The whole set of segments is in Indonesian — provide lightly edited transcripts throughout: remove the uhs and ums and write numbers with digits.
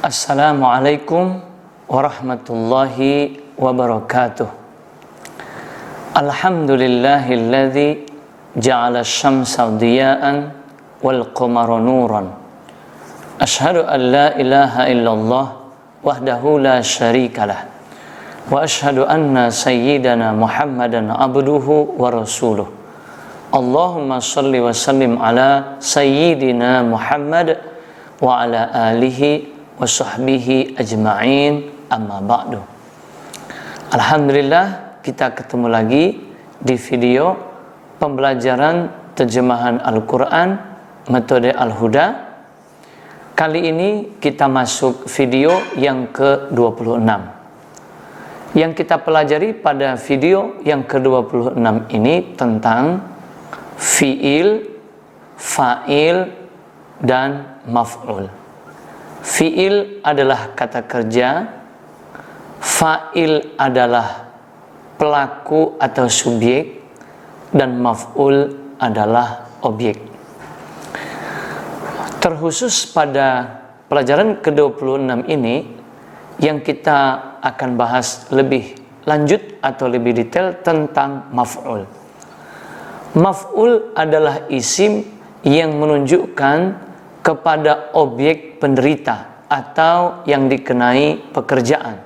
Assalamualaikum warahmatullahi wabarakatuh. Alhamdulillahilladzi ja'ala asy-syamsa diya'an wal qamara nuran. Asyhadu an la ilaha illallah wahdahu la syarikalah. Wa asyhadu anna sayyidana Muhammadan abduhu wa rasuluh. Allahumma shalli wa sallim ala sayyidina Muhammad wa ala alihi wa sahbihi ajma'in, amma ba'du. Alhamdulillah, kita ketemu lagi di video pembelajaran terjemahan Al-Quran metode Al-Huda. Kali ini kita masuk video yang ke-26. Yang kita pelajari pada video yang ke-26 ini tentang fi'il, fa'il, dan maf'ul. Fi'il adalah kata kerja, fa'il adalah pelaku atau subjek, dan maf'ul adalah objek. Terkhusus pada pelajaran ke-26 ini, yang kita akan bahas lebih lanjut atau lebih detail tentang maf'ul. Maf'ul adalah isim yang menunjukkan kepada objek penderita atau yang dikenai pekerjaan.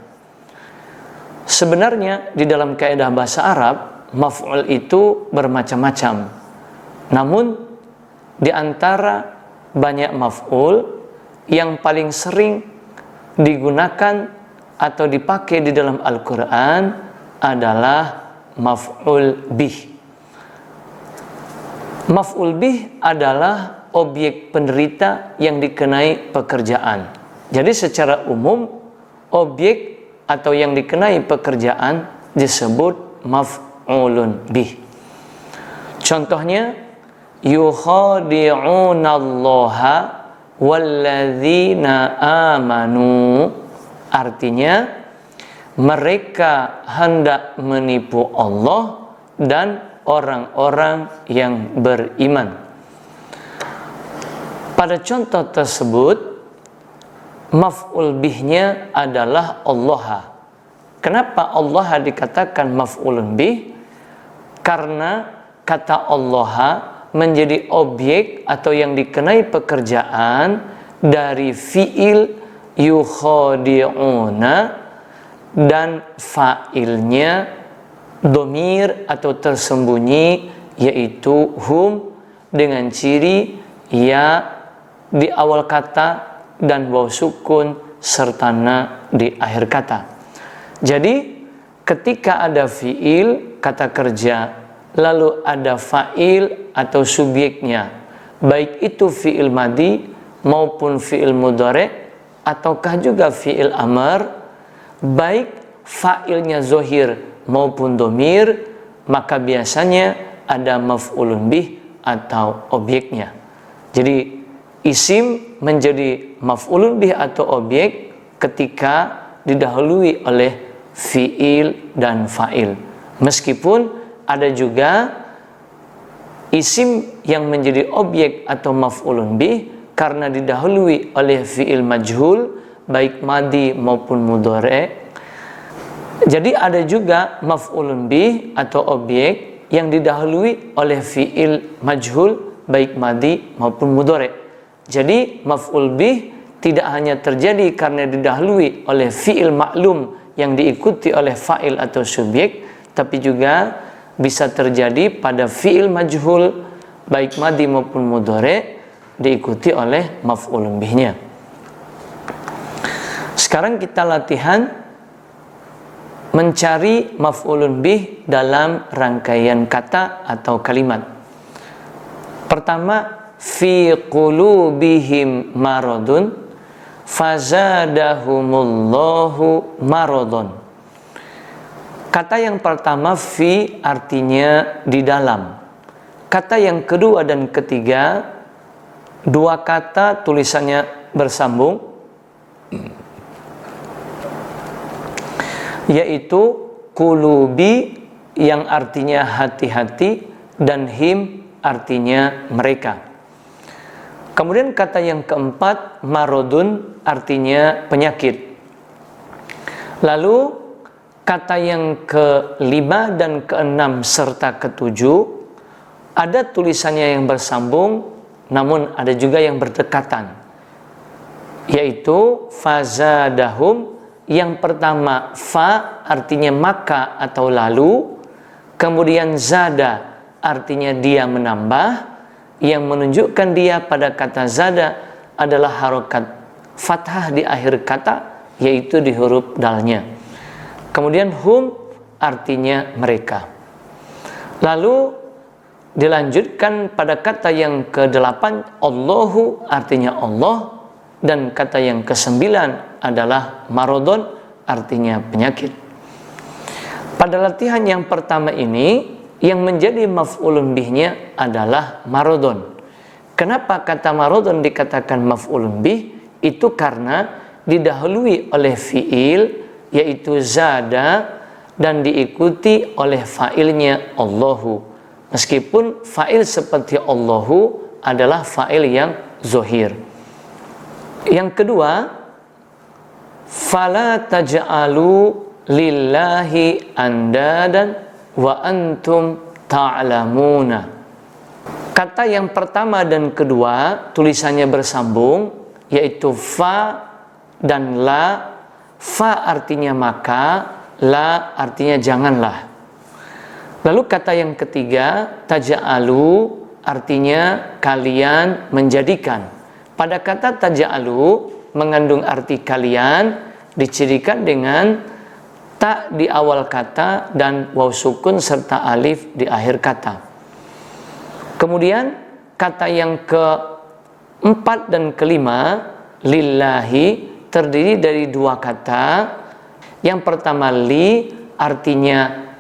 Sebenarnya di dalam kaidah bahasa Arab, maf'ul itu bermacam-macam. Namun di antara banyak maf'ul yang paling sering digunakan atau dipakai di dalam Al-Quran adalah maf'ul bih. Maf'ul bih adalah objek penderita yang dikenai pekerjaan. Jadi secara umum objek atau yang dikenai pekerjaan disebut maf'ulun bih. Contohnya, yukhadi'unallaha walladzina amanu. Artinya mereka hendak menipu Allah dan orang-orang yang beriman. Pada contoh tersebut, maf'ul bihnya adalah Allah. Kenapa Allah dikatakan maf'ulun bih? Karena kata Allah menjadi objek atau yang dikenai pekerjaan dari fi'il yukhadi'una, dan fa'ilnya domir atau tersembunyi, yaitu hum dengan ciri ya di awal kata dan waw sukun serta na di akhir kata. Jadi ketika ada fi'il, kata kerja, lalu ada fa'il atau subjeknya, baik itu fi'il madi maupun fi'il mudhari ataukah juga fi'il amr, baik fa'ilnya zohir maupun domir, maka biasanya ada maf'ulun bih atau objeknya. Jadi isim menjadi maf'ulun bih atau objek ketika didahului oleh fi'il dan fa'il. Meskipun ada juga isim yang menjadi objek atau maf'ulun bih karena didahului oleh fi'il majhul, baik madi maupun mudhari. Jadi ada juga maf'ulun bih atau objek yang didahului oleh fi'il majhul, baik madi maupun mudhari. Jadi maf'ul bih tidak hanya terjadi karena didahului oleh fi'il maklum yang diikuti oleh fa'il atau subjek, tapi juga bisa terjadi pada fi'il majhul baik madi maupun mudhari diikuti oleh maf'ulun bihnya. Sekarang kita latihan mencari maf'ulun bih dalam rangkaian kata atau kalimat. Pertama, fi qulubihim maradun fazadahumullahu maradun. Kata yang pertama fi artinya di dalam. Kata yang kedua dan ketiga, dua kata tulisannya bersambung, yaitu qulubi yang artinya hati-hati dan him artinya mereka. Kemudian kata yang keempat, marodun, artinya penyakit. Lalu kata yang kelima dan keenam serta ketujuh, ada tulisannya yang bersambung, namun ada juga yang berdekatan, yaitu fazadahum. Yang pertama, fa artinya maka atau lalu, kemudian zada artinya dia menambah, yang menunjukkan dia pada kata zada adalah harokat fathah di akhir kata, yaitu di huruf dalnya. Kemudian hum artinya mereka. Lalu dilanjutkan pada kata yang ke-8, Allahu artinya Allah, dan kata yang ke-9 adalah marodon, artinya penyakit. Pada latihan yang pertama ini, yang menjadi maf'ulun bihnya adalah marodon. Kenapa kata marodon dikatakan maf'ulun bih? Itu karena didahului oleh fi'il, yaitu zada, dan diikuti oleh fa'ilnya Allahu. Meskipun fa'il seperti Allahu adalah fa'il yang zohir. Yang kedua, fala taj'alu lillahi andadan wa antum ta'lamuna. Kata yang pertama dan kedua tulisannya bersambung, yaitu fa dan la. Fa artinya maka, la artinya janganlah. Lalu kata yang ketiga, taj'alu, artinya kalian menjadikan. Pada kata taj'alu mengandung arti kalian, dicirikan dengan ta di awal kata dan waw sukun serta alif di akhir kata. Kemudian kata yang keempat dan kelima, lillahi, terdiri dari dua kata. Yang pertama li artinya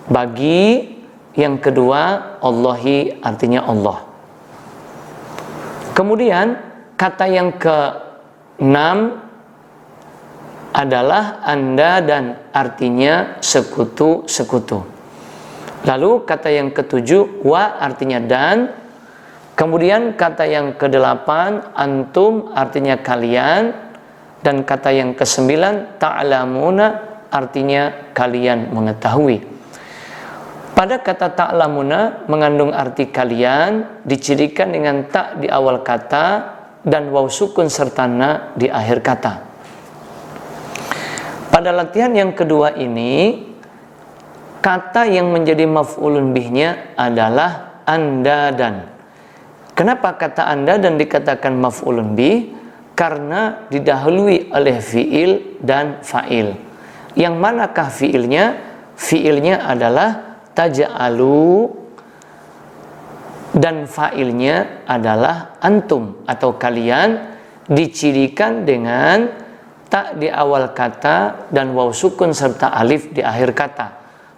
bagi, yang kedua Allahi artinya Allah. Kemudian kata yang ke-6 adalah anda dan artinya sekutu-sekutu. Lalu kata yang ke-7 wa artinya dan. Kemudian kata yang ke-8 antum artinya kalian. Dan kata yang ke-9 ta'lamuna artinya kalian mengetahui. Pada kata ta'lamuna mengandung arti kalian, dicirikan dengan ta di awal kata dan waw sukun serta na di akhir kata. Pada latihan yang kedua ini, kata yang menjadi maf'ulun bihnya adalah anda dan. Kenapa kata anda dan dikatakan maf'ulun bih? Karena didahului oleh fi'il dan fa'il. Yang manakah fi'ilnya? Fi'ilnya adalah taj'alu dan fa'ilnya adalah antum atau kalian, dicirikan dengan ta di awal kata dan waw sukun serta alif di akhir kata.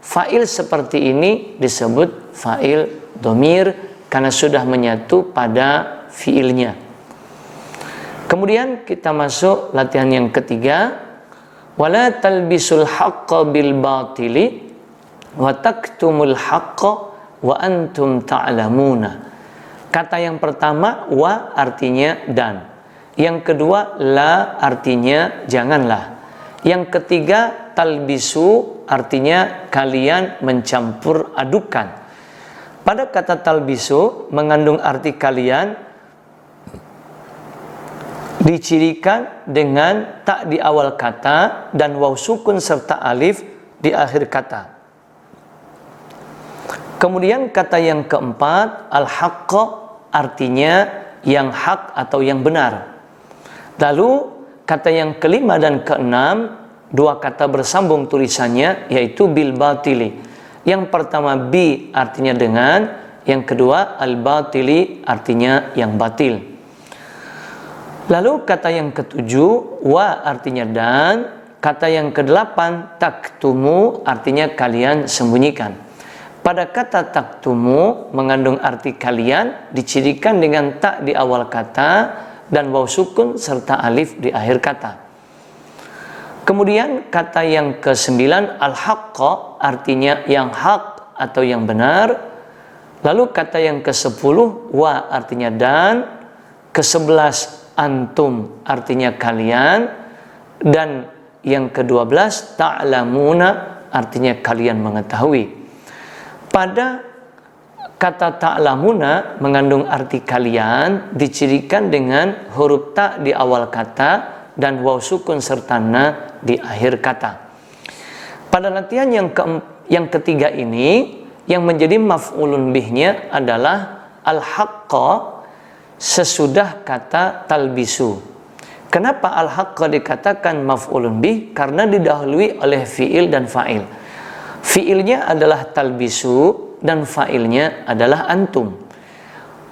Fa'il seperti ini disebut fa'il domir karena sudah menyatu pada fi'ilnya. Kemudian kita masuk latihan yang ketiga, wala talbisul haqqa bil batili wa taktumul haqqa wa antum ta'lamuna. Kata yang pertama wa artinya dan. Yang kedua la artinya janganlah. Yang ketiga talbisu artinya kalian mencampur adukan. Pada kata talbisu mengandung arti kalian, dicirikan dengan ta di awal kata dan waw sukun serta alif di akhir kata. Kemudian kata yang keempat, al-haqqa artinya yang hak atau yang benar. Lalu kata yang kelima dan keenam, dua kata bersambung tulisannya, yaitu bil batili. Yang pertama bi artinya dengan, yang kedua al-batili artinya yang batil. Lalu kata yang ketujuh, wa artinya dan. Kata yang kedelapan, taktumu artinya kalian sembunyikan. Pada kata taktumu mengandung arti kalian, dicirikan dengan ta di awal kata dan waw sukun serta alif di akhir kata. Kemudian kata yang ke-9, al-haqqa artinya yang hak atau yang benar. Lalu kata yang ke-10, wa artinya dan. ke-11 antum artinya kalian, dan yang ke-12 ta'lamuna artinya kalian mengetahui. Pada kata ta'lamuna mengandung arti kalian, dicirikan dengan huruf ta di awal kata dan waw sukun serta na di akhir kata. Pada latihan yang ketiga ini, yang menjadi maf'ulun bihnya adalah al-haqqa sesudah kata talbisu. Kenapa al-haqqa dikatakan maf'ulun bih? Karena didahului oleh fi'il dan fa'il. Fi'ilnya adalah talbisu dan fa'ilnya adalah antum.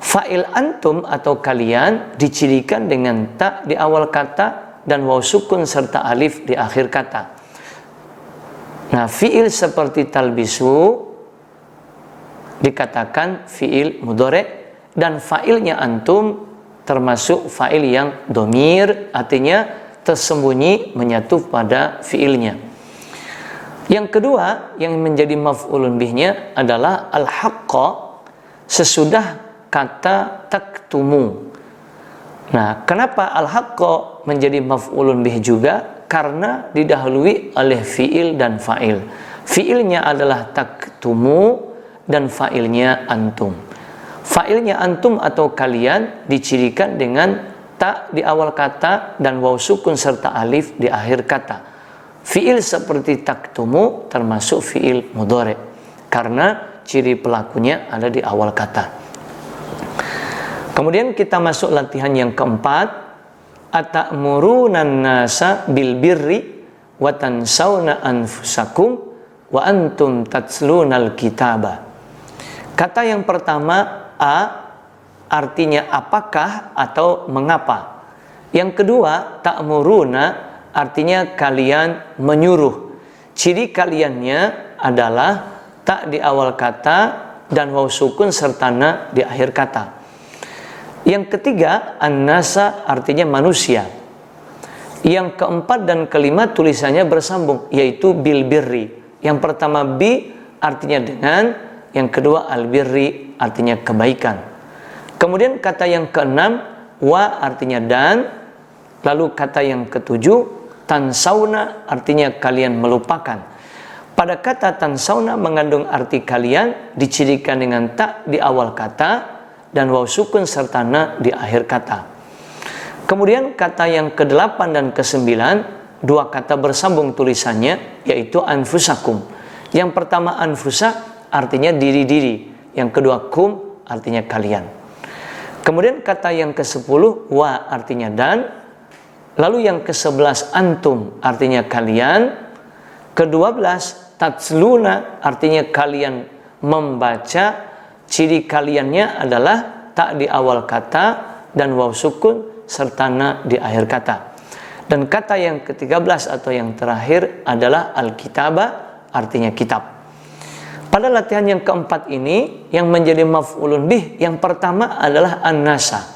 Fa'il antum atau kalian dicirikan dengan ta di awal kata dan waw sukun serta alif di akhir kata. Nah, fi'il seperti talbisu dikatakan fi'il mudhari', dan fa'ilnya antum termasuk fa'il yang domir, artinya tersembunyi menyatu pada fi'ilnya. Yang kedua yang menjadi maf'ulun bihnya adalah al-haqqa sesudah kata taktumu. Nah, kenapa al-haqqa menjadi maf'ulun bih juga? Karena didahului oleh fi'il dan fa'il. Fi'ilnya adalah taktumu dan fa'ilnya antum. Fa'ilnya antum atau kalian dicirikan dengan ta di awal kata dan waw sukun serta alif di akhir kata. Fi'il seperti taktumu termasuk fi'il mudhari' karena ciri pelakunya ada di awal kata. Kemudian kita masuk latihan yang keempat, atamuruna nasa bil birri wa tansawna anfusakum wa antum tatslunal kitaba. Kata yang pertama artinya apakah atau mengapa. Yang kedua ta'muruna artinya kalian menyuruh. Ciri kaliannya adalah ta di awal kata dan waw sukun serta na di akhir kata. Yang ketiga an-nasa artinya manusia. Yang keempat dan kelima tulisannya bersambung, yaitu bil birri. Yang pertama bi artinya dengan, yang kedua al-birri artinya kebaikan. Kemudian kata yang keenam wa artinya dan, lalu kata yang ketujuh tansawna artinya kalian melupakan. Pada kata tansawna mengandung arti kalian, dicirikan dengan ta di awal kata dan waw sukun serta na di akhir kata. Kemudian kata yang ke-8 dan ke-9, dua kata bersambung tulisannya, yaitu anfusakum. Yang pertama anfusa artinya diri-diri, yang kedua kum artinya kalian. Kemudian kata yang ke-10 wa artinya dan, lalu yang ke-11 antum artinya kalian, ke-12 tatsluna artinya kalian membaca. Ciri kaliannya adalah ta di awal kata dan waw sukun serta na di akhir kata. Dan kata yang ke-13 atau yang terakhir adalah al-kitaba artinya kitab. Pada latihan yang keempat ini, yang menjadi maf'ulun bih, yang pertama adalah an-nasa.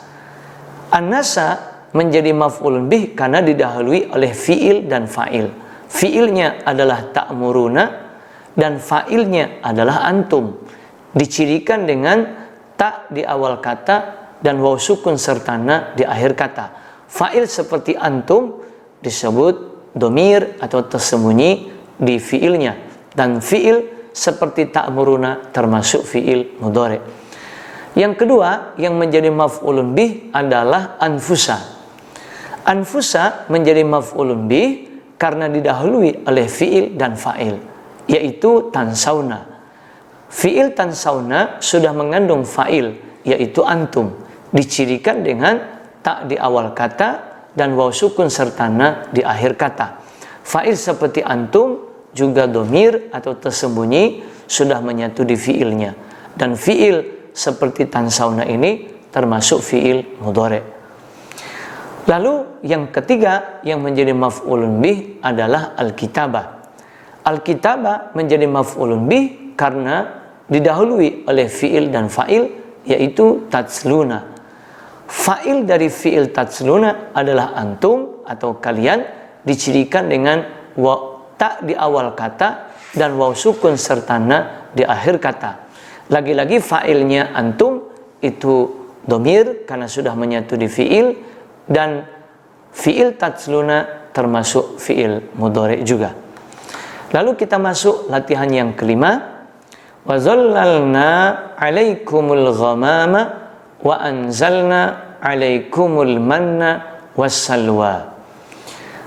An-nasa menjadi maf'ulun bih karena didahului oleh fi'il dan fa'il. Fi'ilnya adalah ta'muruna dan fa'ilnya adalah antum. Dicirikan dengan ta di awal kata dan waw sukun serta na di akhir kata. Fa'il seperti antum disebut domir atau tersembunyi di fi'ilnya, dan fi'il seperti ta'muruna termasuk fi'il mudhari'. Yang kedua yang menjadi maf'ulun bih adalah anfusa. Anfusa menjadi maf'ulun bih karena didahului oleh fi'il dan fa'il, yaitu tansawna. Fi'il tansawna sudah mengandung fa'il, yaitu antum, dicirikan dengan ta di awal kata dan waw sukun serta na di akhir kata. Fa'il seperti antum juga domir atau tersembunyi sudah menyatu di fi'ilnya, dan fi'il seperti tansawna ini termasuk fi'il mudhari'. Lalu yang ketiga yang menjadi maf'ulun bih adalah al-kitabah. Al-kitabah menjadi maf'ulun bih karena didahului oleh fi'il dan fa'il, yaitu tatsluna. Fa'il dari fi'il tatsluna adalah antum atau kalian, dicirikan dengan ta di awal kata dan waw sukun serta na di akhir kata. Lagi-lagi fa'ilnya antum itu domir karena sudah menyatu di fiil, dan fiil tatsluna termasuk fiil mudhari juga. Lalu kita masuk latihan yang kelima. Wa zallalna 'alaikumul ghamama wa anzalna 'alaikumul manna wassalwa.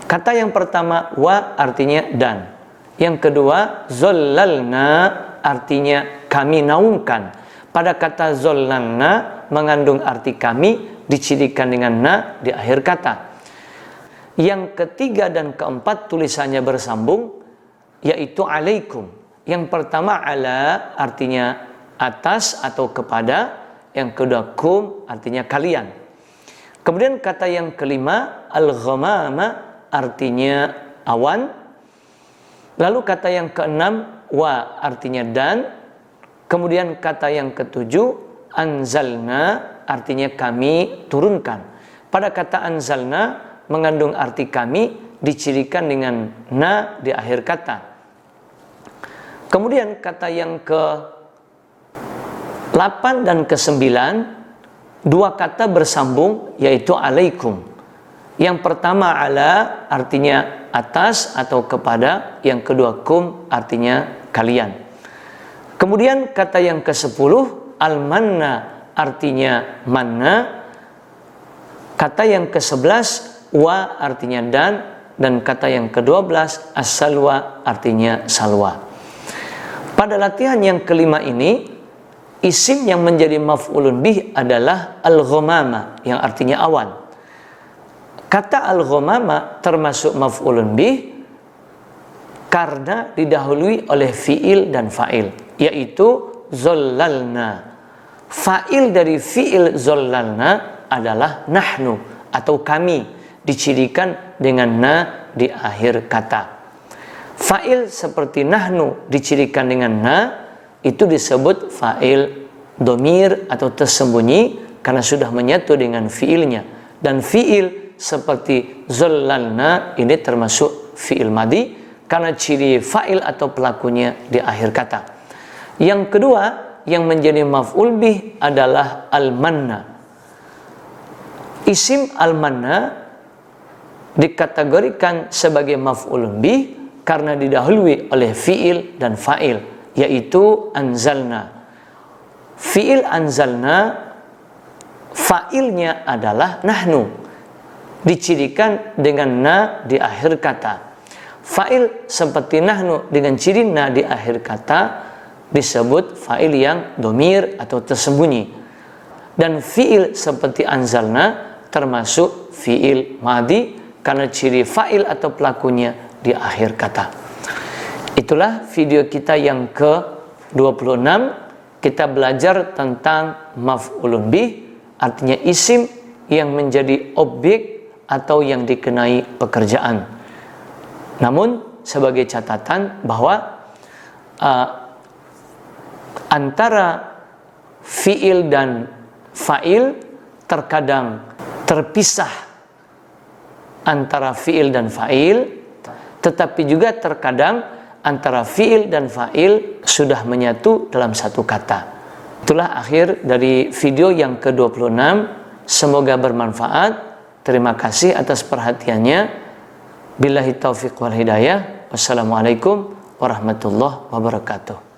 Kata yang pertama wa artinya dan. Yang kedua zallalna artinya kami naungkan. Pada kata zallalna mengandung arti kami, dicirikan dengan na di akhir kata. Yang ketiga dan keempat tulisannya bersambung, yaitu alaikum. Yang pertama ala artinya atas atau kepada, yang kedua kum artinya kalian. Kemudian kata yang kelima al-ghamama artinya awan. Lalu kata yang keenam wa artinya dan. Kemudian kata yang ketujuh anzalna artinya kami turunkan. Pada kata anzalna mengandung arti kami, dicirikan dengan na di akhir kata. Kemudian kata yang ke-8 dan ke-9, dua kata bersambung, yaitu alaikum. Yang pertama ala artinya atas atau kepada, yang kedua kum artinya kalian. Kemudian kata yang ke-10 al-manna artinya manna. Kata yang ke-11 wa artinya dan kata yang ke-12 as-salwa artinya salwa. Pada latihan yang kelima ini, isim yang menjadi maf'ulun bih adalah al-ghamama yang artinya awan. Kata al-ghamama termasuk maf'ulun bih karena didahului oleh fiil dan fa'il, yaitu zallalna. Fa'il dari fiil zallalna adalah nahnu atau kami, dicirikan dengan na di akhir kata. Fa'il seperti nahnu dicirikan dengan na, itu disebut fa'il domir atau tersembunyi karena sudah menyatu dengan fiilnya. Dan fiil seperti zallalna ini termasuk fiil madi karena ciri fa'il atau pelakunya di akhir kata. Yang kedua yang menjadi maf'ul bih adalah al-manna. Isim al-manna dikategorikan sebagai maf'ulun bih karena didahului oleh fiil dan fa'il, yaitu anzalna. Fiil anzalna fa'ilnya adalah nahnu, dicirikan dengan na di akhir kata. Fa'il seperti nahnu dengan ciri na di akhir kata disebut fa'il yang domir atau tersembunyi. Dan fiil seperti anzalna termasuk fiil madi karena ciri fa'il atau pelakunya di akhir kata. Itulah video kita yang ke-26. Kita belajar tentang maf'ulun bih, artinya isim yang menjadi objek atau yang dikenai pekerjaan. Namun sebagai catatan bahwa antara fiil dan fa'il terkadang terpisah antara fiil dan fa'il, tetapi juga terkadang antara fiil dan fa'il sudah menyatu dalam satu kata. Itulah akhir dari video yang ke-26. Semoga bermanfaat. Terima kasih atas perhatiannya. Billahi taufiq wal hidayah. Wassalamualaikum warahmatullahi wabarakatuh.